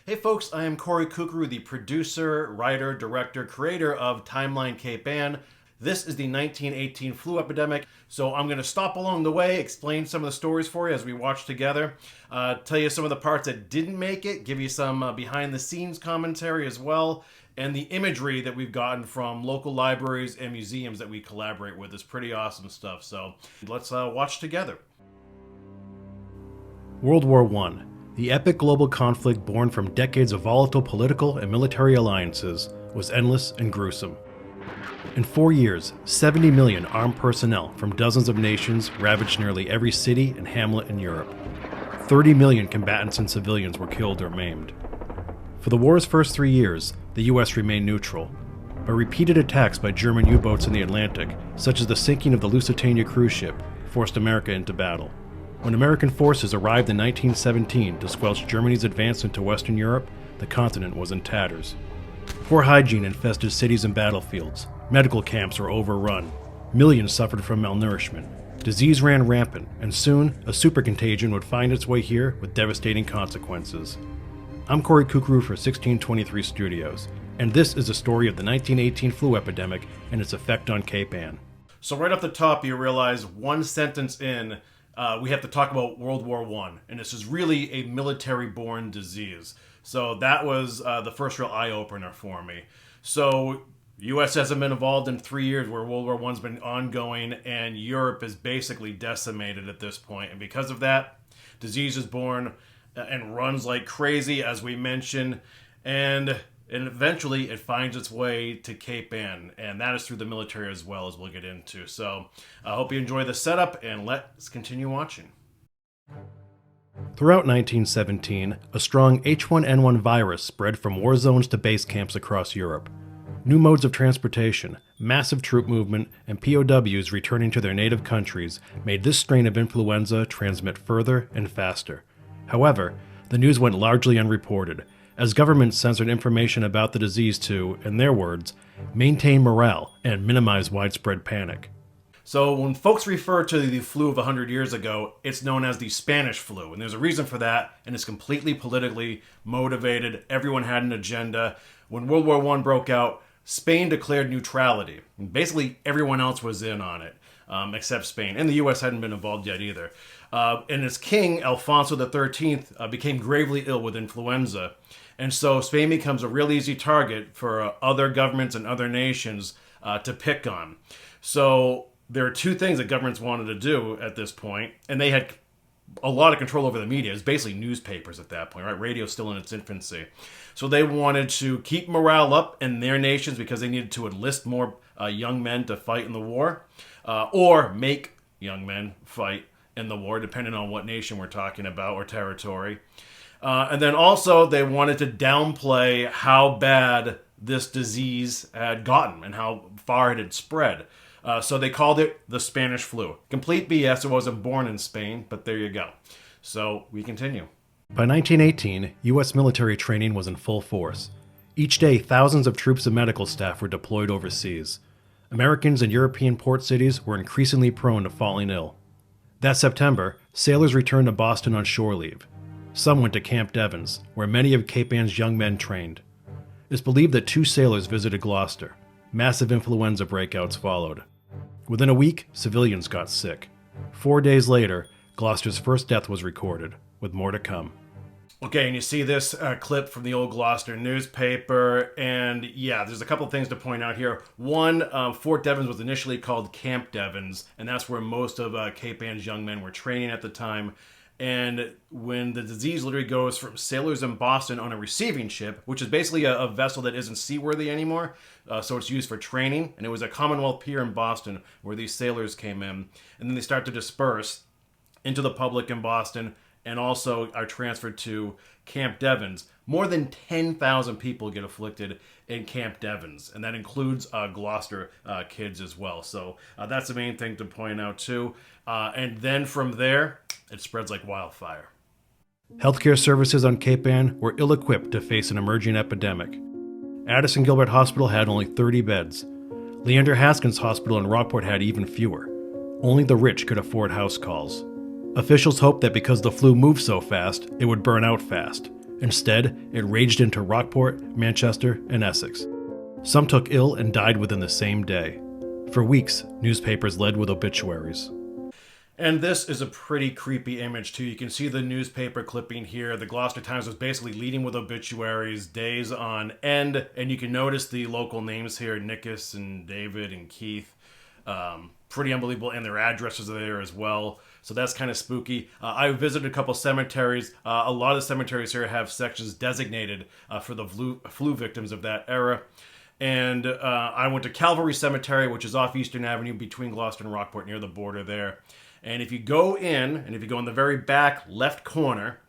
Hey folks, I am Kory Curcuru, the producer, writer, director, creator of Timeline Cape Ann. This is the 1918 flu epidemic, so I'm going to stop along the way, explain some of the stories for you as we watch together, tell you some of the parts that didn't make it, give you some behind-the-scenes commentary as well, and the imagery that we've gotten from local libraries and museums that we collaborate with is pretty awesome stuff, so let's watch together. World War I. The epic global conflict born from decades of volatile political and military alliances was endless and gruesome. In 4 years, 70 million armed personnel from dozens of nations ravaged nearly every city and hamlet in Europe. 30 million combatants and civilians were killed or maimed. For the war's first 3 years, the US remained neutral, but repeated attacks by German U-boats in the Atlantic, such as the sinking of the Lusitania cruise ship, forced America into battle. When American forces arrived in 1917 to squelch Germany's advance into Western Europe, the continent was in tatters. Poor hygiene infested cities and battlefields. Medical camps were overrun. Millions suffered from malnourishment. Disease ran rampant, and soon, a supercontagion would find its way here with devastating consequences. I'm Kory Curcuru for 1623 Studios, and this is the story of the 1918 flu epidemic and its effect on Cape Ann. So right off the top, you realize one sentence in, we have to talk about World War I, and this is really a military-borne disease. So that was the first real eye-opener for me. So U.S. hasn't been involved in 3 years where World War I's been ongoing, and Europe is basically decimated at this point. And because of that, disease is born and runs like crazy, as we mentioned, and eventually it finds its way to Cape Ann, and that is through the military as well, as we'll get into. So I hope you enjoy the setup, and let's continue watching. Throughout 1917, a strong H1N1 virus spread from war zones to base camps across Europe. New modes of transportation, massive troop movement, and POWs returning to their native countries made this strain of influenza transmit further and faster. However, the news went largely unreported, as governments censored information about the disease to, in their words, maintain morale and minimize widespread panic. So when folks refer to the flu of 100 years ago, it's known as the Spanish flu, and there's a reason for that, and it's completely politically motivated. Everyone had an agenda. When World War I broke out, Spain declared neutrality, and basically everyone else was in on it, except Spain, and the U.S. hadn't been involved yet either. And its king, Alfonso XIII, became gravely ill with influenza. And so Spain becomes a real easy target for other governments and other nations to pick on. So there are two things that governments wanted to do at this point, and they had a lot of control over the media. It was basically newspapers at that point, right? Radio's still in its infancy. So they wanted to keep morale up in their nations because they needed to enlist more young men to fight in the war, or make young men fight in the war, depending on what nation we're talking about or territory. And then also they wanted to downplay how bad this disease had gotten and how far it had spread. So they called it the Spanish flu. Complete BS. It wasn't born in Spain, but there you go. So we continue. By 1918, U.S. military training was in full force. Each day, thousands of troops and medical staff were deployed overseas. Americans in European port cities were increasingly prone to falling ill. That September, sailors returned to Boston on shore leave. Some went to Camp Devens, where many of Cape Ann's young men trained. It's believed that 2 sailors visited Gloucester. Massive influenza breakouts followed. Within a week, civilians got sick. 4 days later, Gloucester's first death was recorded, with more to come. Okay, and you see this clip from the old Gloucester newspaper, and yeah, there's a couple of things to point out here. One, Fort Devens was initially called Camp Devens, and that's where most of Cape Ann's young men were training at the time. And when the disease literally goes from sailors in Boston on a receiving ship, which is basically a vessel that isn't seaworthy anymore, so it's used for training, and it was a Commonwealth pier in Boston where these sailors came in, and then they start to disperse into the public in Boston, and also are transferred to Camp Devens. More than 10,000 people get afflicted in Camp Devens, and that includes Gloucester kids as well. So that's the main thing to point out too. And then from there, it spreads like wildfire. Healthcare services on Cape Ann were ill-equipped to face an emerging epidemic. Addison Gilbert Hospital had only 30 beds. Leander Haskins Hospital in Rockport had even fewer. Only the rich could afford house calls. Officials hoped that because the flu moved so fast, it would burn out fast, Instead, it raged into Rockport, Manchester, and Essex. Some took ill and died within the same day. For weeks, newspapers led with obituaries. And this is a pretty creepy image too. You can see the newspaper clipping here. The Gloucester Times was basically leading with obituaries days on end. And you can notice the local names here, Nickus and David and Keith. Pretty unbelievable. And their addresses are there as well. So that's kind of spooky. I visited a couple cemeteries. A lot of the cemeteries here have sections designated for the flu victims of that era. And I went to Calvary Cemetery, which is off Eastern Avenue between Gloucester and Rockport, near the border there. And if you go in, and if you go in the very back left corner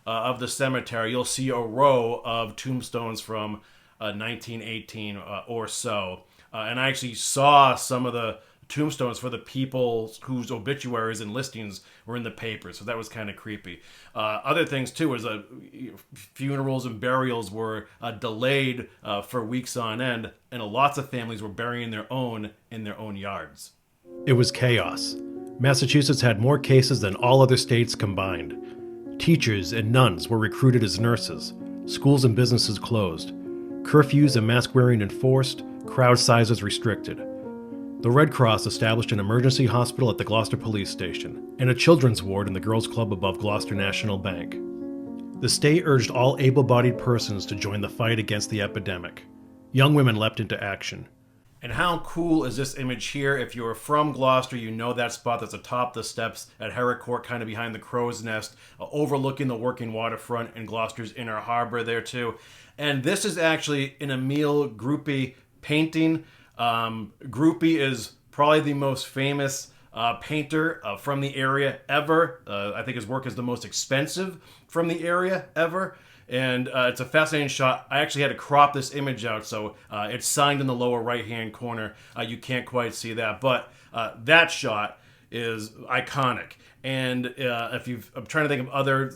of the cemetery, you'll see a row of tombstones from 1918 or so. And I actually saw some of the tombstones for the people whose obituaries and listings were in the paper. So that was kind of creepy. Other things, too, was funerals and burials were delayed for weeks on end, and lots of families were burying their own in their own yards. It was chaos. Massachusetts had more cases than all other states combined. Teachers and nuns were recruited as nurses. Schools and businesses closed. Curfews and mask wearing enforced. Crowd sizes restricted. The Red Cross established an emergency hospital at the Gloucester Police Station and a children's ward in the Girls Club above Gloucester National Bank. The state urged all able-bodied persons to join the fight against the epidemic. Young women leapt into action. And how cool is this image here? If you're from Gloucester, you know that spot that's atop the steps at Herrick Court, kind of behind the Crow's Nest, overlooking the working waterfront and Gloucester's Inner Harbor there too. And this is actually an Emile Gruppe painting. Gruppe is probably the most famous painter from the area ever. I think his work is the most expensive from the area ever. And it's a fascinating shot. I actually had to crop this image out, so it's signed in the lower right-hand corner. You can't quite see that, but that shot is iconic. And I'm trying to think of other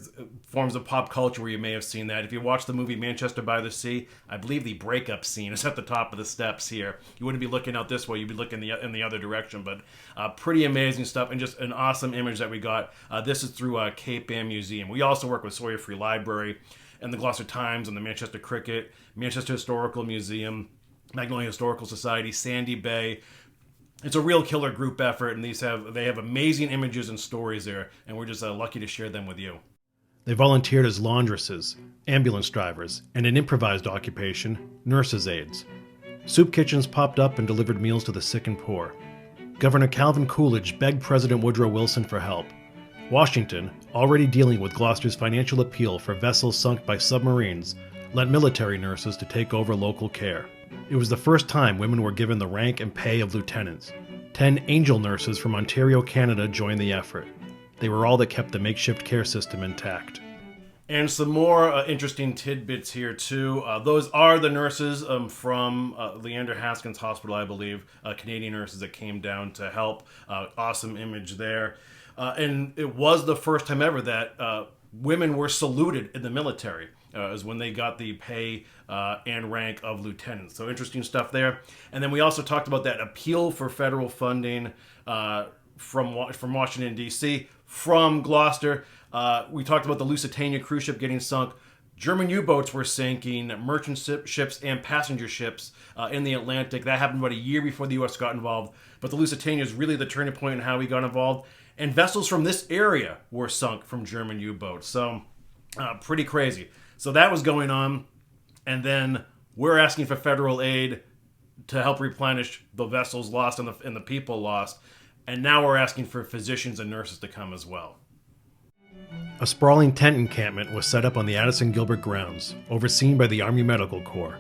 forms of pop culture where you may have seen that. If you watch the movie Manchester by the Sea, I believe the breakup scene is at the top of the steps here. You wouldn't be looking out this way; you'd be looking in the other direction. But pretty amazing stuff, and just an awesome image that we got. This is through Cape Ann Museum. We also work with Sawyer Free Library and the Gloucester Times and the Manchester Cricket, Manchester Historical Museum, Magnolia Historical Society, Sandy Bay. It's a real killer group effort, and they have amazing images and stories there, and we're just lucky to share them with you. They volunteered as laundresses, ambulance drivers, and an improvised occupation, nurses' aides. Soup kitchens popped up and delivered meals to the sick and poor. Governor Calvin Coolidge begged President Woodrow Wilson for help. Washington, already dealing with Gloucester's financial appeal for vessels sunk by submarines, lent military nurses to take over local care. It was the first time women were given the rank and pay of lieutenants. 10 angel nurses from Ontario, Canada joined the effort. They were all that kept the makeshift care system intact. And some more interesting tidbits here too. Those are the nurses from Leander Haskins Hospital, I believe. Canadian nurses that came down to help. Awesome image there. And it was the first time ever that women were saluted in the military, is when they got the pay and rank of lieutenants. So interesting stuff there. And then we also talked about that appeal for federal funding from Washington, D.C., from Gloucester. We talked about the Lusitania cruise ship getting sunk. German U-boats were sinking, merchant ships and passenger ships in the Atlantic. That happened about a year before the U.S. got involved. But the Lusitania is really the turning point in how we got involved. And vessels from this area were sunk from German U-boats. So pretty crazy. So that was going on. And then we're asking for federal aid to help replenish the vessels lost and the people lost. And now we're asking for physicians and nurses to come as well. A sprawling tent encampment was set up on the Addison Gilbert grounds, overseen by the Army Medical Corps.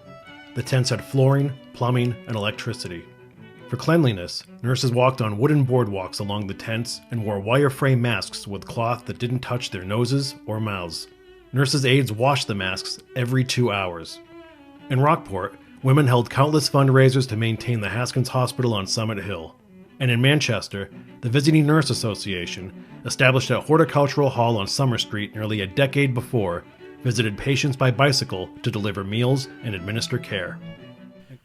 The tents had flooring, plumbing, and electricity. For cleanliness, nurses walked on wooden boardwalks along the tents and wore wire-frame masks with cloth that didn't touch their noses or mouths. Nurses' aides washed the masks every 2 hours. In Rockport, women held countless fundraisers to maintain the Haskins Hospital on Summit Hill. And in Manchester, the Visiting Nurse Association, established at Horticultural Hall on Summer Street nearly a decade before, visited patients by bicycle to deliver meals and administer care.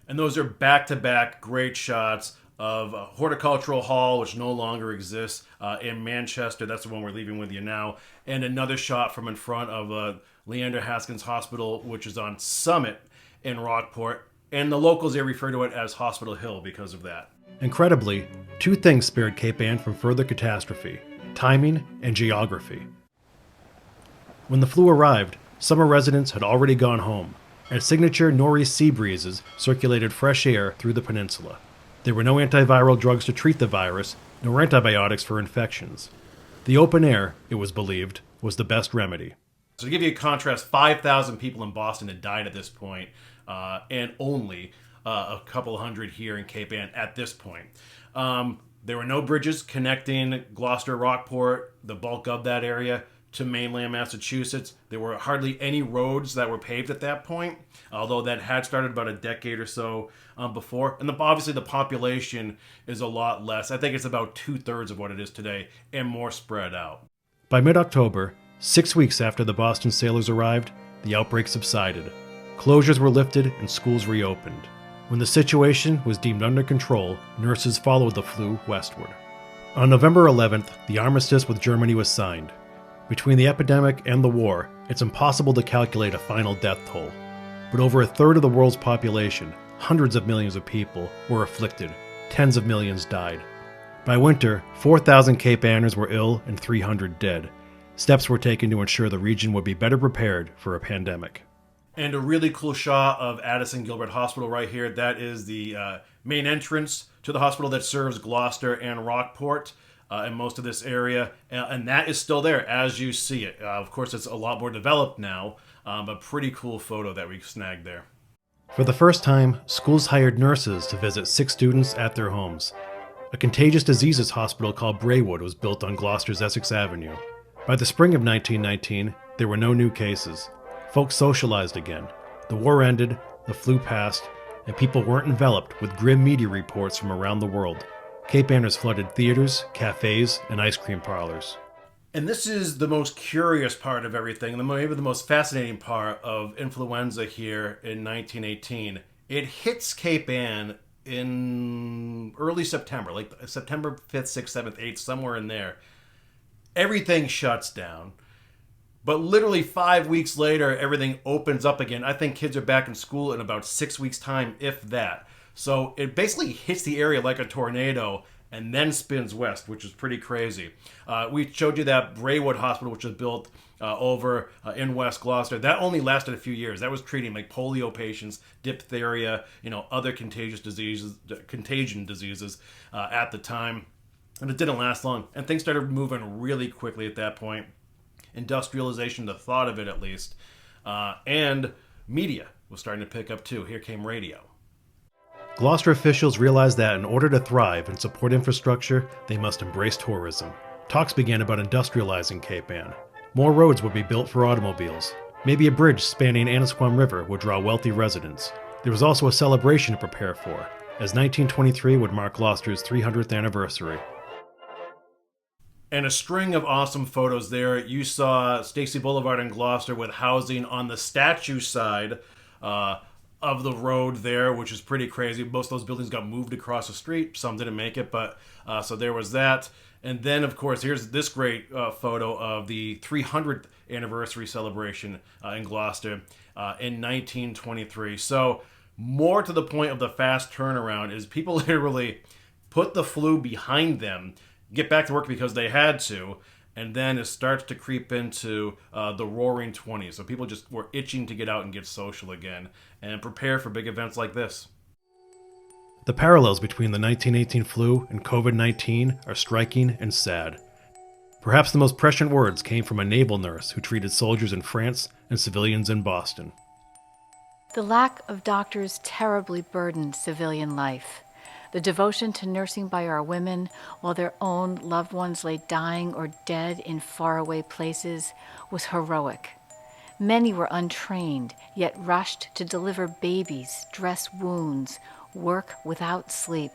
And those are back-to-back great shots of Horticultural Hall, which no longer exists, in Manchester. That's the one we're leaving with you now. And another shot from in front of Leander Haskins Hospital, which is on Summit in Rockport, and the locals there refer to it as Hospital Hill because of that. Incredibly, two things spared Cape Ann from further catastrophe: timing and geography. When the flu arrived, summer residents had already gone home, and signature nor'east sea breezes circulated fresh air through the peninsula. There were no antiviral drugs to treat the virus, nor antibiotics for infections. The open air, it was believed, was the best remedy. So to give you a contrast, 5,000 people in Boston had died at this point, and only a couple hundred here in Cape Ann at this point. There were no bridges connecting Gloucester, Rockport, the bulk of that area, to mainland Massachusetts. There were hardly any roads that were paved at that point, although that had started about a decade or so before. And obviously the population is a lot less. I think it's about 2/3 of what it is today and more spread out. By mid-October, 6 weeks after the Boston sailors arrived, the outbreak subsided. Closures were lifted and schools reopened. When the situation was deemed under control, nurses followed the flu westward. On November 11th, the armistice with Germany was signed. Between the epidemic and the war, it's impossible to calculate a final death toll. But over a third of the world's population, hundreds of millions of people, were afflicted. Tens of millions died. By winter, 4,000 Cape Anners were ill and 300 dead. Steps were taken to ensure the region would be better prepared for a pandemic. And a really cool shot of Addison Gilbert Hospital right here. That is the main entrance to the hospital that serves Gloucester and Rockport. In most of this area, and that is still there as you see it. Of course, it's a lot more developed now, but pretty cool photo that we snagged there. For the first time, schools hired nurses to visit sick students at their homes. A contagious diseases hospital called Bradywood was built on Gloucester's Essex Avenue. By the spring of 1919, there were no new cases. Folks socialized again. The war ended, the flu passed, and people weren't enveloped with grim media reports from around the world. Cape Anners flooded theaters, cafes, and ice cream parlors. And this is the most curious part of everything, maybe the most fascinating part of influenza here in 1918. It hits Cape Ann in early September, like September 5th, 6th, 7th, 8th, somewhere in there. Everything shuts down. But literally 5 weeks later, everything opens up again. I think kids are back in school in about 6 weeks' time, if that. So it basically hits the area like a tornado and then spins west, which is pretty crazy. We showed you that Bradywood Hospital, which was built over in West Gloucester. That only lasted a few years. That was treating like polio patients, diphtheria, other contagion diseases at the time. And it didn't last long. And things started moving really quickly at that point. Industrialization, the thought of it at least. And media was starting to pick up too. Here came radio. Gloucester officials realized that in order to thrive and support infrastructure, they must embrace tourism. Talks began about industrializing Cape Ann. More roads would be built for automobiles. Maybe a bridge spanning Annisquam River would draw wealthy residents. There was also a celebration to prepare for, as 1923 would mark Gloucester's 300th anniversary. And a string of awesome photos there. You saw Stacy Boulevard in Gloucester with housing on the statue side of the road there, which is pretty crazy. Most of those buildings got moved across the street. Some didn't make it, but so there was that. And then, of course, here's this great photo of the 300th anniversary celebration in Gloucester in 1923. So more to the point of the fast turnaround is people literally put the flu behind them, get back to work because they had to, and then it starts to creep into the roaring 20s. So people just were itching to get out and get social again and prepare for big events like this. The parallels between the 1918 flu and COVID-19 are striking and sad. Perhaps the most prescient words came from a naval nurse who treated soldiers in France and civilians in Boston. The lack of doctors terribly burdened civilian life. The devotion to nursing by our women while their own loved ones lay dying or dead in faraway places was heroic. Many were untrained, yet rushed to deliver babies, dress wounds, work without sleep.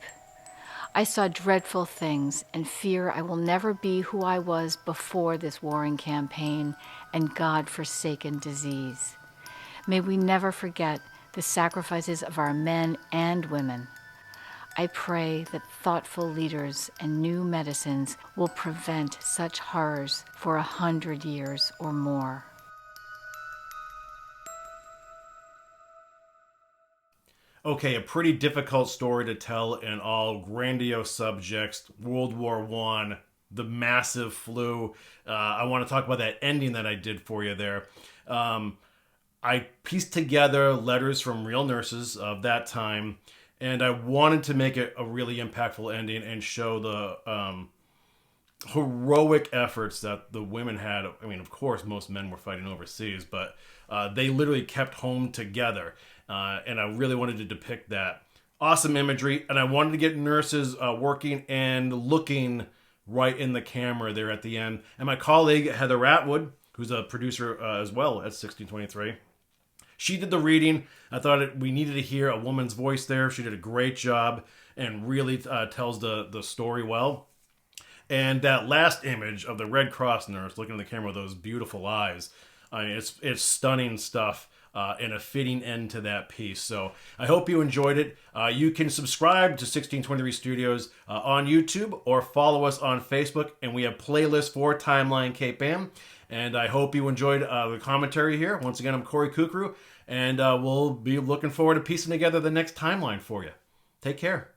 I saw dreadful things and fear I will never be who I was before this warring campaign and God-forsaken disease. May we never forget the sacrifices of our men and women. I pray that thoughtful leaders and new medicines will prevent such horrors for 100 years or more. okay, a pretty difficult story to tell in all grandiose subjects, World War One, the massive flu. I want to talk about that ending that I did for you there. I pieced together letters from real nurses of that time, and I wanted to make it a really impactful ending and show the heroic efforts that the women had. I mean, of course, most men were fighting overseas, but they literally kept home together. And I really wanted to depict that. Awesome imagery. And I wanted to get nurses working and looking right in the camera there at the end. And my colleague, Heather Atwood, who's a producer as well at 1623, she did the reading. I thought we needed to hear a woman's voice there. She did a great job and really tells the story well. And that last image of the Red Cross nurse looking in the camera with those beautiful eyes, I mean, it's stunning stuff and a fitting end to that piece. So I hope you enjoyed it. You can subscribe to 1623 Studios on YouTube or follow us on Facebook, and we have playlists for Timeline Cape Ann. And I hope you enjoyed the commentary here. Once again, I'm Kory Curcuru, and we'll be looking forward to piecing together the next timeline for you. Take care.